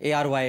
ARY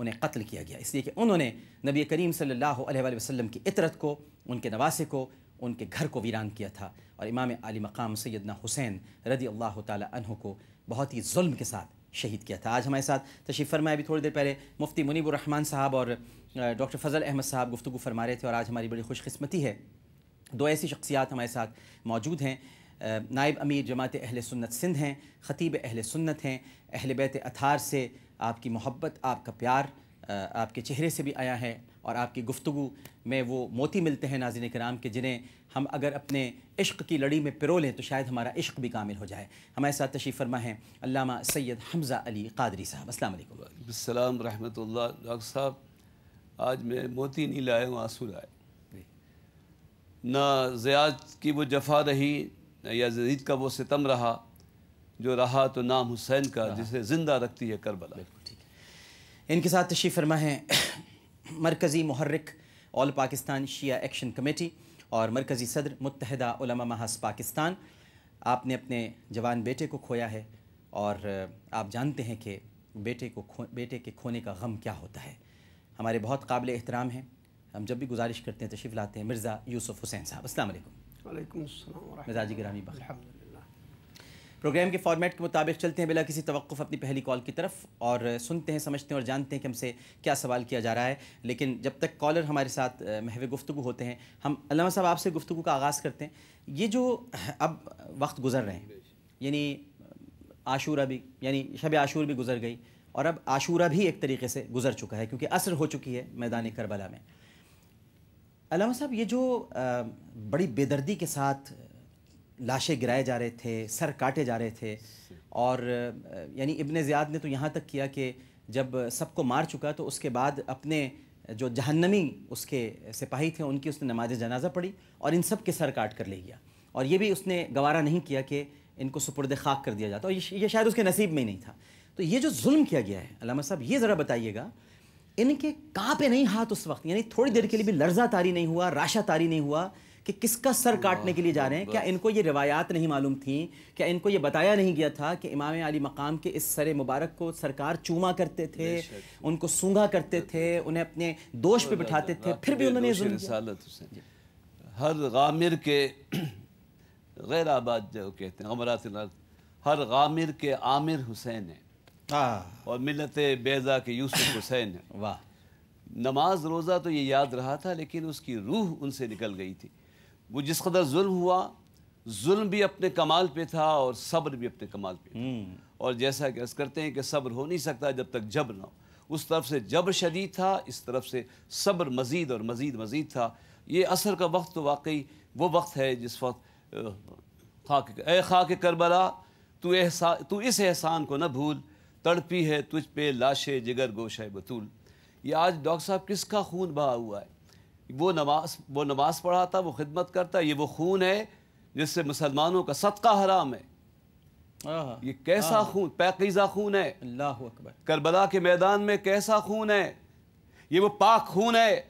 انہیں قتل کیا گیا، اس لیے کہ انہوں نے نبی کریم صلی اللہ علیہ وآلہ وسلم کی عطرت کو، ان کے نواسے کو، ان کے گھر کو ویران کیا تھا، اور امام عالی مقام سیدنا حسین رضی اللہ تعالی عنہ کو بہت ہی ظلم کے ساتھ شہید کیا تھا۔ آج ہمارے ساتھ تشریف فرمائے، ابھی تھوڑی دیر پہلے مفتی منیب الرحمن صاحب اور ڈاکٹر فضل احمد صاحب گفتگو فرما رہے تھے، اور آج ہماری بڑی خوش قسمتی ہے، دو ایسی شخصیات ہمارے ساتھ موجود ہیں۔ نائب امیر جماعت اہل سنت سندھ ہیں، خطیب اہل سنت ہیں، اہل بیت اطہار سے آپ کی محبت، آپ کا پیار آپ کے چہرے سے بھی آیا ہے، اور آپ کی گفتگو میں وہ موتی ملتے ہیں ناظرین کرام کہ جنہیں ہم اگر اپنے عشق کی لڑی میں پرو لیں تو شاید ہمارا عشق بھی کامل ہو جائے۔ ہمارے ساتھ تشریف فرما ہیں علامہ سید حمزہ علی قادری صاحب۔ السلام علیکم۔ السلام رحمۃ اللہ۔ ڈاکٹر صاحب، آج میں موتی نہیں لائے ہوں، آنسو لائے۔ نہ زیاد کی وہ جفا رہی، نہ یزید کا وہ ستم رہا، جو رہا تو نام حسین کا، جسے زندہ رکھتی ہے کربلا۔ بالکل ٹھیک ہے۔ ان کے ساتھ تشریف فرما ہیں مرکزی محرک آل پاکستان شیعہ ایکشن کمیٹی اور مرکزی صدر متحدہ علماء محض پاکستان۔ آپ نے اپنے جوان بیٹے کو کھویا ہے، اور آپ جانتے ہیں کہ بیٹے کے کھونے کا غم کیا ہوتا ہے۔ ہمارے بہت قابل احترام ہیں، ہم جب بھی گزارش کرتے ہیں تشریف لاتے ہیں، مرزا یوسف حسین صاحب۔ السلام علیکم۔ وعلیکم السلام ورحمۃ اللہ۔ مزاجی گرامی بخیر۔ الحمدللہ۔ پروگرام کے فارمیٹ کے مطابق چلتے ہیں بلا کسی توقف اپنی پہلی کال کی طرف، اور سنتے ہیں، سمجھتے ہیں اور جانتے ہیں کہ ہم سے کیا سوال کیا جا رہا ہے۔ لیکن جب تک کالر ہمارے ساتھ محو گفتگو ہوتے ہیں، ہم علامہ صاحب آپ سے گفتگو کا آغاز کرتے ہیں۔ یہ جو اب وقت گزر رہے ہیں، یعنی عاشورہ بھی، یعنی شب عاشور بھی گزر گئی، اور اب عاشورہ بھی ایک طریقے سے گزر چکا ہے کیونکہ عصر ہو چکی ہے میدان کربلا میں۔ علامہ صاحب، یہ جو بڑی بے دردی کے ساتھ لاشیں گرائے جا رہے تھے، سر کاٹے جا رہے تھے، اور یعنی ابن زیاد نے تو یہاں تک کیا کہ جب سب کو مار چکا تو اس کے بعد اپنے جو جہنمی اس کے سپاہی تھے ان کی اس نے نماز جنازہ پڑھی اور ان سب کے سر کاٹ کر لے گیا، اور یہ بھی اس نے گوارا نہیں کیا کہ ان کو سپرد خاک کر دیا جاتا، اور یہ شاید اس کے نصیب میں ہی نہیں تھا۔ تو یہ جو ظلم کیا گیا ہے علامہ صاحب، یہ ذرا بتائیے گا، ان کے کہاں پہ نہیں ہاتھ اس وقت، یعنی تھوڑی دیر کے لیے بھی لرزہ طاری نہیں ہوا، راشہ طاری نہیں ہوا کہ کس کا سر کاٹنے کے لیے جا رہے ہیں؟ کیا ان کو یہ روایات نہیں معلوم تھیں؟ کیا ان کو یہ بتایا نہیں گیا تھا کہ امام علی مقام کے اس سر مبارک کو سرکار چوما کرتے تھے، ان کو سونگا کرتے تھے، انہیں اپنے دوش پہ بٹھاتے تھے، پھر بھی انہوں نے ظلم کیا؟ ہر غامر کے غیر آباد جو کہتے ہیں غمرات الارض، ہر غامر کے عامر حسین ہیں، اور ملت بیضا کے یوسف حسین ہیں۔ واہ! نماز روزہ تو یہ یاد رہا تھا، لیکن اس کی روح ان سے نکل گئی تھی۔ وہ جس قدر ظلم ہوا، ظلم بھی اپنے کمال پہ تھا اور صبر بھی اپنے کمال پہ تھا، اور جیسا کہ عرض کرتے ہیں کہ صبر ہو نہیں سکتا جب تک جبر نہ ہو۔ اس طرف سے جبر شدید تھا، اس طرف سے صبر مزید اور مزید تھا۔ یہ عصر کا وقت تو واقعی وہ وقت ہے جس وقت اے خاک کربلا تو اس احسان کو نہ بھول، تڑپی ہے تجھ پہ لاشے جگر گوشہ بطول۔ یہ آج ڈاکٹر صاحب کس کا خون بہا ہوا ہے؟ وہ نماز پڑھاتا، وہ خدمت کرتا، یہ وہ خون ہے جس سے مسلمانوں کا صدقہ حرام ہے۔ یہ کیسا خون، پاکیزہ خون ہے۔ اللہ اکبر! کربلا کے میدان میں کیسا خون ہے؟ یہ وہ پاک خون ہے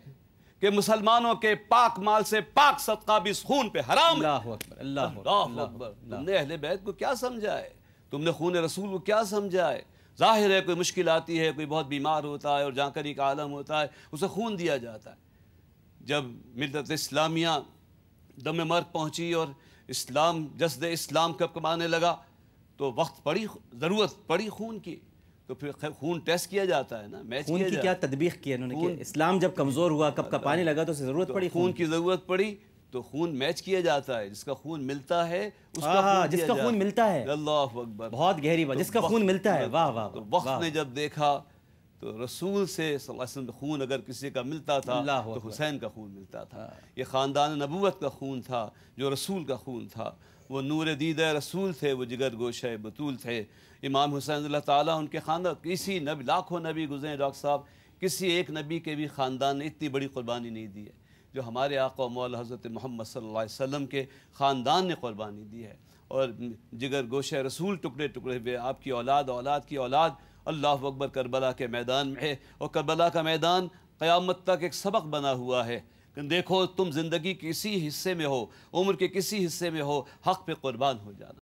کہ مسلمانوں کے پاک مال سے پاک صدقہ بھی اس خون پہ حرام ہے۔ اللہ اکبر! اللہ اکبر! تم نے اہل بیت کو کیا سمجھا ہے؟ تم نے خون رسول کو کیا سمجھا ہے؟ ظاہر ہے کوئی مشکل آتی ہے، کوئی بہت بیمار ہوتا ہے اور جانکاری کا عالم ہوتا ہے، اسے خون دیا جاتا ہے۔ جب ملت اسلامیہ دم مرگ پہنچی اور اسلام جسد اسلام کب کمانے لگا تو وقت پڑی، ضرورت پڑی خون کی، تو پھر خون ٹیسٹ کیا جاتا ہے نا، میچ خون کی کیا تطبیق کی انہوں نے کہ اسلام جب کمزور ہوا، کب کپانے لگا تو اسے ضرورت پڑی، خون کی ضرورت پڑی تو خون میچ کیا جاتا ہے۔ جس کا خون ملتا ہے اس کا خون جس کا خون ملتا ہے، اللہ اکبر! بہت گہری بات، جس کا خون ملتا ہے، واہ واہ! تو وقت نے جب دیکھا تو رسول سے صلی اللہ علیہ وسلم خون اگر کسی کا ملتا تھا تو حسین کا خون ملتا تھا۔ یہ خاندان نبوت کا خون تھا، جو رسول کا خون تھا، وہ نور دیدہ رسول تھے، وہ جگر گوشہ بطول تھے۔ امام حسین اللہ تعالیٰ ان کے خاندان، کسی نبی، لاکھوں نبی گزرے ڈاکٹر صاحب، کسی ایک نبی کے بھی خاندان نے اتنی بڑی قربانی نہیں دی ہے جو ہمارے آقا و مولا حضرت محمد صلی اللہ علیہ وسلم کے خاندان نے قربانی دی ہے۔ اور جگر گوشہ رسول ٹکڑے ٹکڑے ہوئے، آپ کی اولاد اولاد کی اولاد اللہ اکبر کربلا کے میدان میں ہے، اور کربلا کا میدان قیامت تک ایک سبق بنا ہوا ہے کہ دیکھو تم زندگی کے کسی حصے میں ہو، عمر کے کسی حصے میں ہو، حق پہ قربان ہو جانا۔